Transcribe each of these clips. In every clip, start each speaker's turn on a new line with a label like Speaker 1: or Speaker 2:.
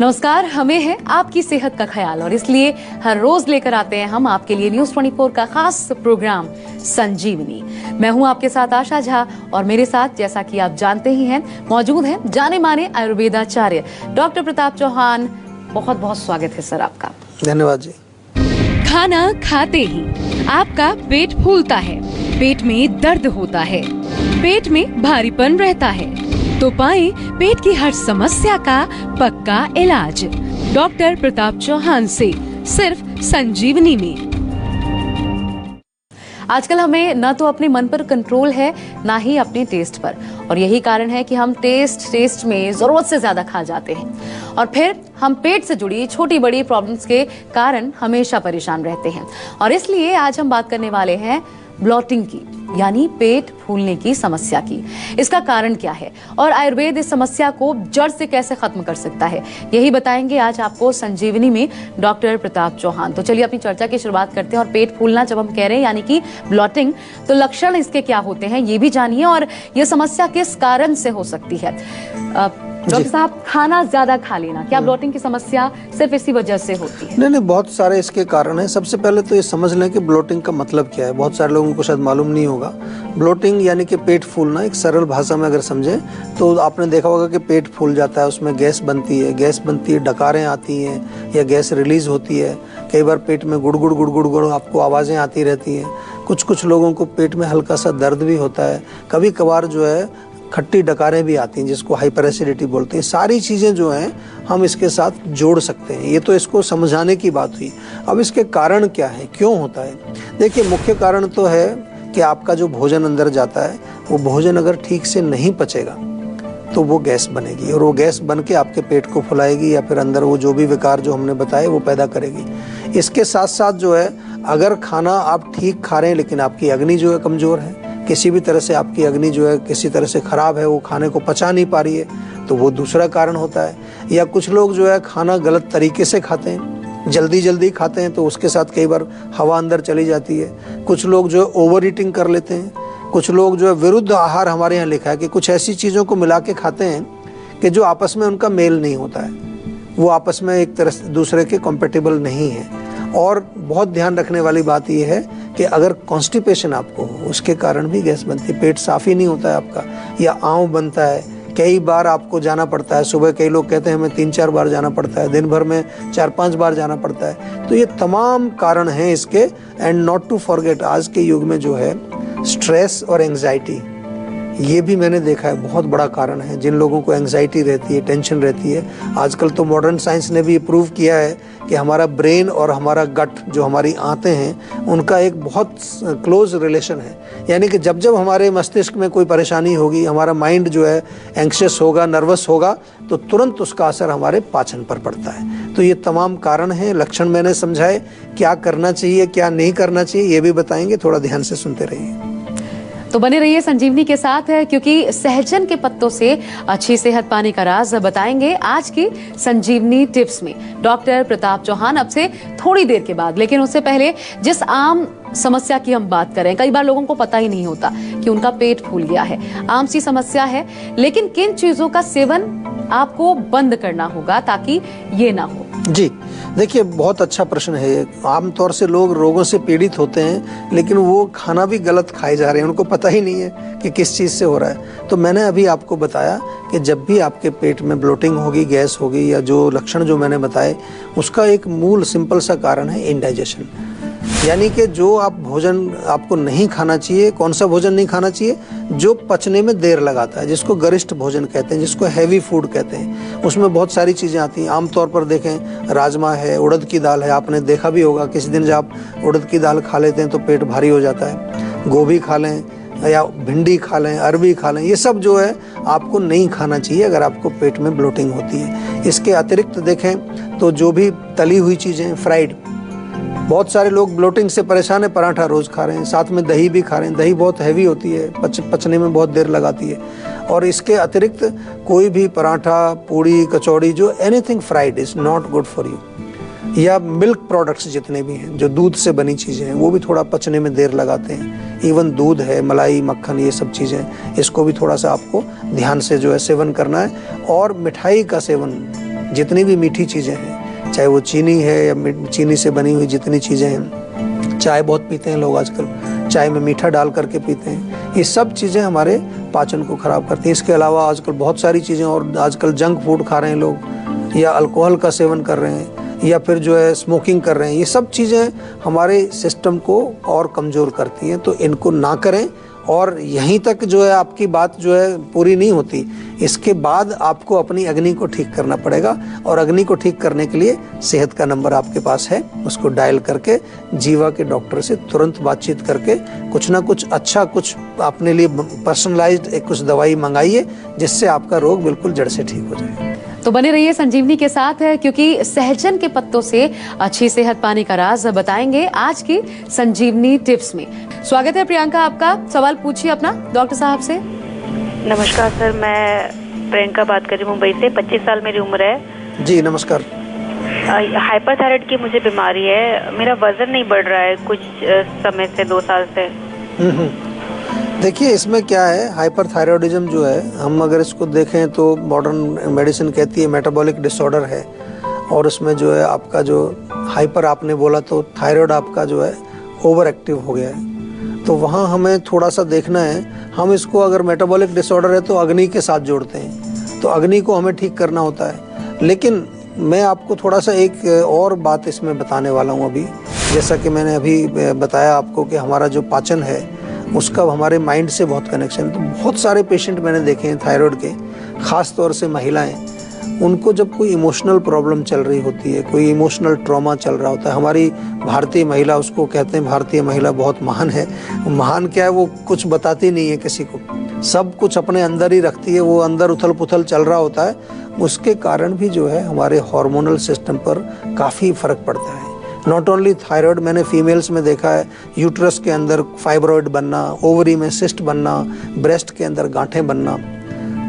Speaker 1: नमस्कार, हमें है आपकी सेहत का ख्याल और इसलिए हर रोज लेकर आते हैं हम आपके लिए न्यूज़ 24 का खास प्रोग्राम संजीवनी। मैं हूं आपके साथ आशा झा और मेरे साथ, जैसा कि आप जानते ही हैं, मौजूद हैं जाने माने आयुर्वेदाचार्य डॉक्टर प्रताप चौहान। बहुत बहुत स्वागत है सर आपका।
Speaker 2: धन्यवाद जी।
Speaker 1: खाना खाते ही आपका पेट फूलता है, पेट में दर्द होता है, पेट में भारीपन रहता है, तो पाएं पेट की हर समस्या का पक्का इलाज डॉक्टर प्रताप चौहान से, सिर्फ संजीवनी में। आजकल हमें न तो अपने मन पर कंट्रोल है, ना ही अपने टेस्ट पर, और यही कारण है कि हम टेस्ट में जरूरत से ज्यादा खा जाते हैं और फिर हम पेट से जुड़ी छोटी बड़ी प्रॉब्लम्स के कारण हमेशा परेशान रहते हैं। और इसलिए आज हम बात करने वाले हैं ब्लॉटिंग की, यानी पेट फूलने की समस्या की। इसका कारण क्या है और आयुर्वेद इस समस्या को जड़ से कैसे खत्म कर सकता है, यही बताएंगे आज आपको संजीवनी में डॉक्टर प्रताप चौहान। तो चलिए अपनी चर्चा की शुरुआत करते हैं। और पेट फूलना जब हम कह रहे हैं यानी कि ब्लॉटिंग, तो लक्षण इसके क्या होते हैं ये भी जानिए, और ये समस्या किस कारण से हो सकती है। डॉक्टर साहब, खाना ज्यादा खा लेना, क्या ब्लॉटिंग की समस्या सिर्फ इसी वजह से होती है?
Speaker 2: नहीं, बहुत सारे इसके कारण हैं। सबसे पहले तो ये समझ लें कि ब्लोटिंग का मतलब क्या है। बहुत सारे लोगों को शायद मालूम नहीं होगा। ब्लोटिंग यानी कि पेट फूलना, एक सरल भाषा में अगर समझें तो आपने देखा होगा कि पेट फूल जाता है, उसमें गैस बनती है, डकारें आती हैं या गैस रिलीज होती है। कई बार पेट में गुड़ गुड़ आपको आवाज़ें आती रहती हैं। कुछ लोगों को पेट में हल्का सा दर्द भी होता है। कभी कभार जो है खट्टी डकारें भी आती हैं, जिसको हाइपर एसिडिटी बोलते हैं। सारी चीज़ें जो हैं हम इसके साथ जोड़ सकते हैं। ये तो इसको समझाने की बात हुई। अब इसके कारण क्या है, क्यों होता है? देखिए, मुख्य कारण तो है कि आपका जो भोजन अंदर जाता है, वो भोजन अगर ठीक से नहीं पचेगा तो वो गैस बनेगी, और वो गैस बन के आपके पेट को फुलाएगी या फिर अंदर वो जो भी विकार जो हमने बताए वो पैदा करेगी। इसके साथ साथ जो है, अगर खाना आप ठीक खा रहे हैं लेकिन आपकी अग्नि जो है कमज़ोर है, किसी भी तरह से आपकी अग्नि जो है किसी तरह से ख़राब है, वो खाने को पचा नहीं पा रही है, तो वो दूसरा कारण होता है। या कुछ लोग जो है खाना गलत तरीके से खाते हैं, जल्दी खाते हैं, तो उसके साथ कई बार हवा अंदर चली जाती है। कुछ लोग जो है ओवर ईटिंग कर लेते हैं। कुछ लोग जो है विरुद्ध आहार, हमारे यहाँ लिखा है कि कुछ ऐसी चीज़ों को मिला के खाते हैं कि जो आपस में उनका मेल नहीं होता है, वो आपस में एक तरह से दूसरे के कॉम्पेटिबल नहीं है। और बहुत ध्यान रखने वाली बात यह है कि अगर कॉन्स्टिपेशन आपको हो, उसके कारण भी गैस बनती है। पेट साफ ही नहीं होता है आपका, या आंव बनता है, कई बार आपको जाना पड़ता है। सुबह कई लोग कहते हैं हमें 3-4 बार जाना पड़ता है, दिन भर में 4-5 बार जाना पड़ता है। तो ये तमाम कारण हैं इसके। एंड नॉट टू फॉरगेट, आज के युग में जो है स्ट्रेस और एंग्जाइटी, ये भी मैंने देखा है बहुत बड़ा कारण है। जिन लोगों को एंग्जाइटी रहती है, टेंशन रहती है, आजकल तो मॉडर्न साइंस ने भी प्रूव किया है कि हमारा ब्रेन और हमारा गट, जो हमारी आंतें हैं, उनका एक बहुत क्लोज रिलेशन है। यानी कि जब जब हमारे मस्तिष्क में कोई परेशानी होगी, हमारा माइंड जो है एंग्शियस होगा, नर्वस होगा, तो तुरंत उसका असर हमारे पाचन पर पड़ता है। तो ये तमाम कारण हैं, लक्षण मैंने समझाए। क्या करना चाहिए, क्या नहीं करना चाहिए, ये भी बताएंगे। थोड़ा ध्यान से सुनते रहिए।
Speaker 1: तो बने रहिए संजीवनी के साथ, क्योंकि सहजन के पत्तों से अच्छी सेहत पाने का राज बताएंगे आज की संजीवनी टिप्स में डॉक्टर प्रताप चौहान, अब से थोड़ी देर के बाद। लेकिन उससे पहले जिस आम समस्या की हम बात करें, कई बार लोगों को पता ही नहीं होता कि उनका पेट फूल गया है, आम सी समस्या है, लेकिन किन चीजों का सेवन आपको बंद करना होगा ताकि ये ना हो?
Speaker 2: जी देखिए, बहुत अच्छा प्रश्न है ये। आमतौर से लोग रोगों से पीड़ित होते हैं, लेकिन वो खाना भी गलत खाए जा रहे हैं, उनको पता ही नहीं है कि किस चीज़ से हो रहा है। तो मैंने अभी आपको बताया कि जब भी आपके पेट में ब्लोटिंग होगी, गैस होगी, या जो लक्षण जो मैंने बताए, उसका एक मूल सिंपल सा कारण है इंडाइजेशन। यानी कि जो आप भोजन आपको नहीं खाना चाहिए, कौन सा भोजन नहीं खाना चाहिए? जो पचने में देर लगाता है, जिसको गरिष्ठ भोजन कहते हैं, जिसको हैवी फूड कहते हैं। उसमें बहुत सारी चीज़ें आती हैं। आमतौर पर देखें, राजमा है, उड़द की दाल है, आपने देखा भी होगा किसी दिन जब आप उड़द की दाल खा लेते हैं तो पेट भारी हो जाता है। गोभी खा लें या भिंडी खा लें, अरबी खा लें, ये सब जो है आपको नहीं खाना चाहिए अगर आपको पेट में ब्लोटिंग होती है। इसके अतिरिक्त देखें तो जो भी तली हुई चीज़ें, फ्राइड, बहुत सारे लोग ब्लोटिंग से परेशान है, पराठा रोज़ खा रहे हैं, साथ में दही भी खा रहे हैं। दही बहुत हैवी होती है, पचने में बहुत देर लगाती है। और इसके अतिरिक्त कोई भी पराठा, पूड़ी, कचौड़ी, जो anything fried is not good for you. या मिल्क प्रोडक्ट्स जितने भी हैं, जो दूध से बनी चीज़ें हैं, वो भी थोड़ा पचने में देर लगाते हैं। इवन दूध है, मलाई, मक्खन, ये सब चीज़ें, इसको भी थोड़ा सा आपको ध्यान से जो है सेवन करना है। और मिठाई का सेवन जितनी भी मीठी चीज़ें हैं, चाहे वो चीनी है या चीनी से बनी हुई जितनी चीज़ें हैं, चाय बहुत पीते हैं लोग आजकल, चाय में मीठा डाल करके पीते हैं, ये सब चीज़ें हमारे पाचन को ख़राब करती हैं। इसके अलावा आजकल बहुत सारी चीज़ें, और आजकल जंक फूड खा रहे हैं लोग, या अल्कोहल का सेवन कर रहे हैं, या फिर जो है स्मोकिंग कर रहे हैं, ये सब चीज़ें हमारे सिस्टम को और कमज़ोर करती हैं। तो इनको ना करें। और यहीं तक जो है आपकी बात जो है पूरी नहीं होती, इसके बाद आपको अपनी अग्नि को ठीक करना पड़ेगा। और अग्नि को ठीक करने के लिए सेहत का नंबर आपके पास है, उसको डायल करके जीवा के डॉक्टर से तुरंत बातचीत करके कुछ ना कुछ अच्छा, कुछ अपने लिए पर्सनलाइज्ड एक कुछ दवाई मंगाइए, जिससे आपका रोग बिल्कुल जड़ से ठीक हो जाए।
Speaker 1: तो बने रहिए संजीवनी के साथ, क्योंकि सहजन के पत्तों से अच्छी सेहत पाने का राज बताएंगे आज की संजीवनी टिप्स में। स्वागत है प्रियंका आपका, सवाल पूछिए अपना डॉक्टर साहब से।
Speaker 3: नमस्कार सर, मैं प्रियंका बात कर रही हूँ मुंबई से। 25 साल मेरी उम्र है।
Speaker 2: जी नमस्कार।
Speaker 3: हाइपरथायराइड की मुझे बीमारी है। मेरा वजन नहीं बढ़ रहा है कुछ समय से, 2 साल से।
Speaker 2: देखिए इसमें क्या है, हाइपरथायरॉयडिज्म जो है, हम अगर इसको देखें तो मॉडर्न मेडिसिन कहती है मेटाबॉलिक डिसऑर्डर है। और उसमें जो है आपका जो हाइपर आपने बोला, तो थायराइड आपका जो है ओवर एक्टिव हो गया है। तो वहाँ हमें थोड़ा सा देखना है। हम इसको अगर मेटाबॉलिक डिसऑर्डर है तो अग्नि के साथ जोड़ते हैं, तो अग्नि को हमें ठीक करना होता है। लेकिन मैं आपको थोड़ा सा एक और बात इसमें बताने वाला हूँ अभी। जैसा कि मैंने अभी बताया आपको कि हमारा जो पाचन है उसका हमारे माइंड से बहुत कनेक्शन है। तो बहुत सारे पेशेंट मैंने देखे हैं थायराइड के, ख़ास तौर से महिलाएं, उनको जब कोई इमोशनल प्रॉब्लम चल रही होती है, कोई इमोशनल ट्रॉमा चल रहा होता है। हमारी भारतीय महिला, उसको कहते हैं भारतीय महिला बहुत महान है। महान क्या है, वो कुछ बताती नहीं है किसी को, सब कुछ अपने अंदर ही रखती है। वो अंदर उथल पुथल चल रहा होता है, उसके कारण भी जो है हमारे हार्मोनल सिस्टम पर काफ़ी फ़र्क पड़ता है। नॉट ओनली थायराइड, मैंने फीमेल्स में देखा है यूट्रस के अंदर फाइब्रॉइड बनना, ओवरी में सिस्ट बनना, ब्रेस्ट के अंदर गांठें बनना।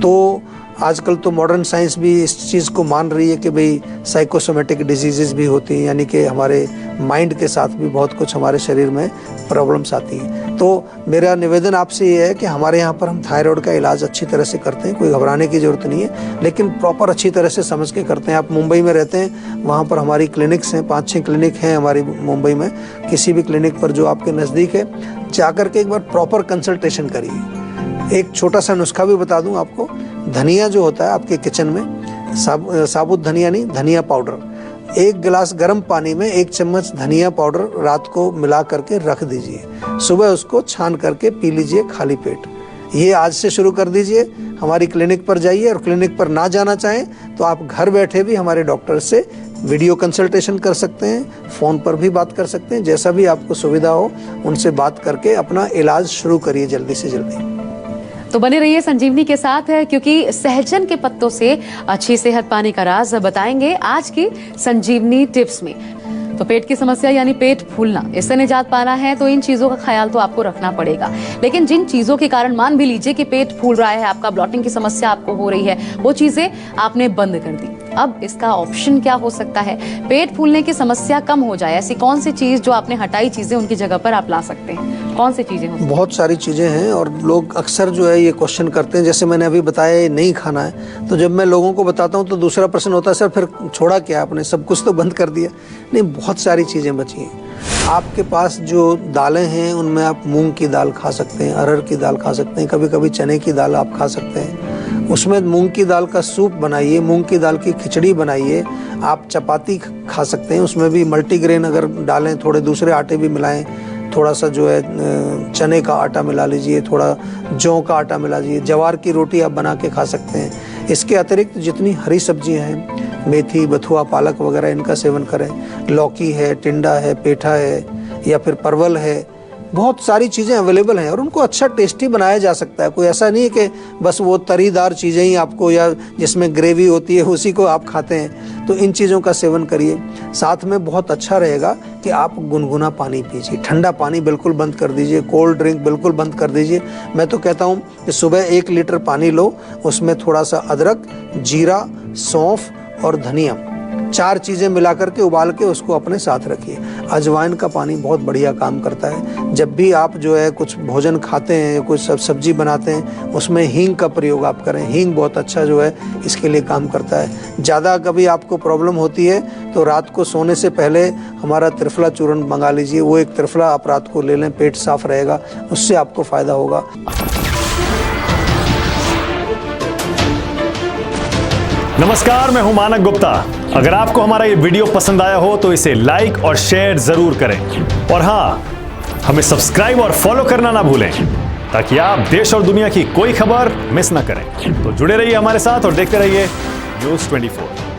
Speaker 2: तो आजकल तो मॉडर्न साइंस भी इस चीज़ को मान रही है कि भाई साइकोसोमेटिक डिजीज़ेस भी होती हैं, यानी कि हमारे माइंड के साथ भी बहुत कुछ हमारे शरीर में प्रॉब्लम्स आती हैं। तो मेरा निवेदन आपसे ये है कि हमारे यहाँ पर हम थायराइड का इलाज अच्छी तरह से करते हैं, कोई घबराने की ज़रूरत नहीं है, लेकिन प्रॉपर अच्छी तरह से समझ के करते हैं। आप मुंबई में रहते हैं, वहाँ पर हमारी क्लिनिक्स हैं, 5-6 क्लिनिक हैं हमारी मुंबई में। किसी भी क्लिनिक पर जो आपके नज़दीक है, जाकर के एक बार प्रॉपर कंसल्टेशन करिए। एक छोटा सा नुस्खा भी बता दूं आपको। धनिया जो होता है आपके किचन में, साबुत धनिया नहीं, धनिया पाउडर, 1 गिलास गर्म पानी में 1 चम्मच धनिया पाउडर रात को मिला करके रख दीजिए। सुबह उसको छान करके पी लीजिए खाली पेट। ये आज से शुरू कर दीजिए। हमारी क्लिनिक पर जाइए, और क्लिनिक पर ना जाना चाहें तो आप घर बैठे भी हमारे डॉक्टर से वीडियो कंसल्टेशन कर सकते हैं, फ़ोन पर भी बात कर सकते हैं। जैसा भी आपको सुविधा हो उनसे बात करके अपना इलाज शुरू करिए जल्दी से जल्दी।
Speaker 1: तो बने रहिए संजीवनी के साथ, क्योंकि सहजन के पत्तों से अच्छी सेहत पाने का राज बताएंगे आज की संजीवनी टिप्स में। तो पेट की समस्या यानी पेट फूलना, इससे निजात पाना है तो इन चीजों का ख्याल तो आपको रखना पड़ेगा। लेकिन जिन चीजों के कारण मान भी लीजिए कि पेट फूल रहा है, आपका ब्लॉटिंग की समस्या आपको हो रही है, वो चीजें आपने बंद कर दी। अब इसका ऑप्शन क्या हो सकता है, पेट फूलने की समस्या कम हो जाए? ऐसी कौन सी चीज जो आपने हटाई चीजें उनकी जगह पर आप ला सकते हैं? कौन सी चीजें हो?
Speaker 2: बहुत सारी चीज़ें हैं, और लोग अक्सर जो है ये क्वेश्चन करते हैं। जैसे मैंने अभी बताया ये नहीं खाना है, तो जब मैं लोगों को बताता हूँ तो दूसरा प्रश्न होता है, सर फिर छोड़ा क्या आपने, सब कुछ तो बंद कर दिया? नहीं, बहुत सारी चीज़ें बची हैं। आपके पास जो दालें हैं उनमें आप मूंग की दाल खा सकते हैं, अरहर की दाल खा सकते हैं, कभी कभी चने की दाल आप खा सकते हैं। उसमें मूंग की दाल का सूप बनाइए, मूंग की दाल की खिचड़ी बनाइए। आप चपाती खा सकते हैं, उसमें भी मल्टीग्रेन अगर डालें, थोड़े दूसरे आटे भी मिलाएं, थोड़ा सा जो है चने का आटा मिला लीजिए, थोड़ा जौ का आटा मिला लीजिए, जवार की रोटी आप बना के खा सकते हैं। इसके अतिरिक्त जितनी हरी सब्जियां हैं, मेथी, बथुआ, पालक वगैरह, इनका सेवन करें। लौकी है, टिंडा है, पेठा है, या फिर परवल है, बहुत सारी चीज़ें अवेलेबल हैं, और उनको अच्छा टेस्टी बनाया जा सकता है। कोई ऐसा नहीं है कि बस वो तरीदार चीज़ें ही आपको, या जिसमें ग्रेवी होती है उसी को आप खाते हैं। तो इन चीज़ों का सेवन करिए। साथ में बहुत अच्छा रहेगा कि आप गुनगुना पानी पीजिए, ठंडा पानी बिल्कुल बंद कर दीजिए, कोल्ड ड्रिंक बिल्कुल बंद कर दीजिए। मैं तो कहता हूँ कि सुबह 1 लीटर पानी लो, उसमें थोड़ा सा अदरक, जीरा, सौंफ और धनिया 4 चीज़ें मिला करके उबाल के उसको अपने साथ रखिए। अजवाइन का पानी बहुत बढ़िया काम करता है। जब भी आप जो है कुछ भोजन खाते हैं, कुछ सब्जी बनाते हैं, उसमें हींग का प्रयोग आप करें। हींग बहुत अच्छा जो है इसके लिए काम करता है। ज़्यादा कभी आपको प्रॉब्लम होती है तो रात को सोने से पहले हमारा त्रिफला चूर्ण मंगा लीजिए। वो एक त्रिफला आप रात को ले लें, पेट साफ रहेगा, उससे आपको फ़ायदा होगा।
Speaker 4: नमस्कार, मैं हूं मानक गुप्ता। अगर आपको हमारा ये वीडियो पसंद आया हो तो इसे लाइक और शेयर जरूर करें, और हाँ, हमें सब्सक्राइब और फॉलो करना ना भूलें ताकि आप देश और दुनिया की कोई खबर मिस ना करें। तो जुड़े रहिए हमारे साथ और देखते रहिए News 24।